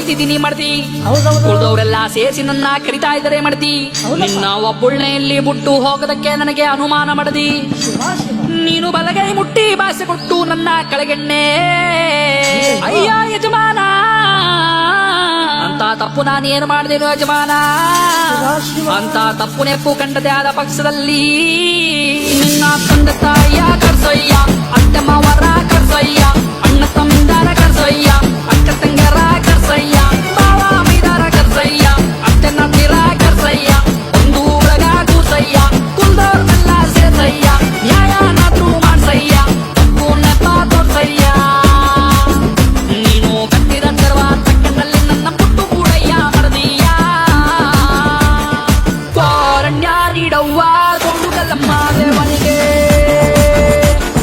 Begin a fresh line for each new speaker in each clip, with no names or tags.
ಹೊಡಿತಿದ್ದೀನಿ ಮಾಡ್ತಿ.
ಹೌದೌದು.
ಉಳಿದವರೆಲ್ಲ ಸೇರಿಸಿ ನನ್ನ ಕರಿತಾ ಇದ್ದಾರೆ ಮಾಡ್ತಿ. ನಿನ್ನ ಒಬ್ಬುಳ್ನೆಯಲ್ಲಿ ಮುಟ್ಟು ಹೋಗೋದಕ್ಕೆ ನನಗೆ ಅನುಮಾನ ಮಾಡದಿ. ನೀನು ಬಲಗೈ ಮುಟ್ಟಿ ಭಾಷೆ ಕೊಟ್ಟು ನನ್ನ ಕೆಳಗೆಣ್ಣೆ ಅಯ್ಯ ಯಜಮಾನ ಅಂತ ತಪ್ಪು ನಾನೇನು ಮಾಡಿದೆನು ಯಜಮಾನ. ಅಂತ ತಪ್ಪು ನೆಪ್ಪು ಕಂಡದೆ ಆದ ಪಕ್ಷದಲ್ಲಿ ನಿನ್ನ ತಂದೆ ತಾಯಿಯ ಕರ್ಸಯ್ಯ, ಅತ್ತೆ ಮಾವರ ಕರ್ಸಯ್ಯ, ಅಣ್ಣ ತಮ್ಮಂದರ ಕರ್ಸಯ್ಯ, ಅಕ್ಕ ತಂಗರ ಕರ್ಸಯ್ಯ, ಬಾವ ಮೈದಾರ ಕರ್ಸಯ್ಯ, ಅತ್ತೆ ನಂದಿರ ಕರ್ಸಯ್ಯ, ಒಂದು ಒಳಗ ಕೂಸಯ್ಯ, ಕುಲ್ದವ್ರನ್ನೆಲ್ಲ ಸೇರ್ಸಯ್ಯ, ನ್ಯಾಯನಾದ್ರೂ ಮಾಡ್ಸಯ್ಯ, ತಪ್ಪು ನೆಪ ತೋರ್ಸಯ್ಯ. ನೀನು ಕಟ್ಟಿದ ಸರ್ವ ತಕ್ಕಂಡಲ್ಲಿ ನನ್ನ ಪುಟ್ಟು ಕೂಡಯ್ಯ ಮರದೀಯ. ಕೋರಣ್ಯ ನೀಡವ್ವ ಕೊಂಡುಗಲ್ಲಮ್ಮ ದೇವನಿಗೆ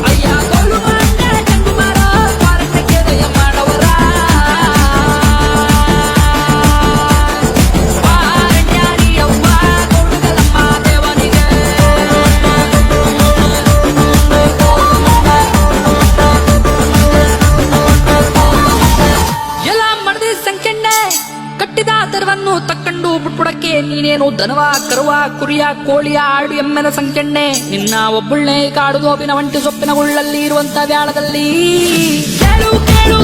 ಅಯ್ಯ ಗೋಳು ಮಾಡ ಚಂದು ಮಾರ ಕೋರಣ್ಯಕ್ಕೆ ದಯ ಮಾಡವರ. ಕೋರಣ್ಯ ನೀಡವ್ವ ಕೊಂಡುಗಲ್ಲಮ್ಮ ದೇವನಿಗೆ ಎಲ್ಲ ಮಡದಿ ಸಂಖ್ಯೆಣ್ಣೆ ಕಟ್ಟಿದ ದರವನ್ನು ತಕ್ಕಂಡು ಬಿಟ್ಬಿಡಕ್ಕೆ ನೀನೇನು ದನವ ಕರುವ ಕುರಿಯ ಕೋಳಿಯ ಆಡು ಎಮ್ಮೆನ ಸಂಖ್ಯೆಣ್ಣೆ. ನಿನ್ನ ಒಬ್ಬುಳ್ಳೆ ಕಾಡು ಗೋಪಿನ ಒಂಟಿ ಸೊಪ್ಪಿನ ಉಳ್ಳಲ್ಲಿ ಇರುವಂತ ಬ್ಯಾಳದಲ್ಲಿ ಕೇಳು ಕೇಳು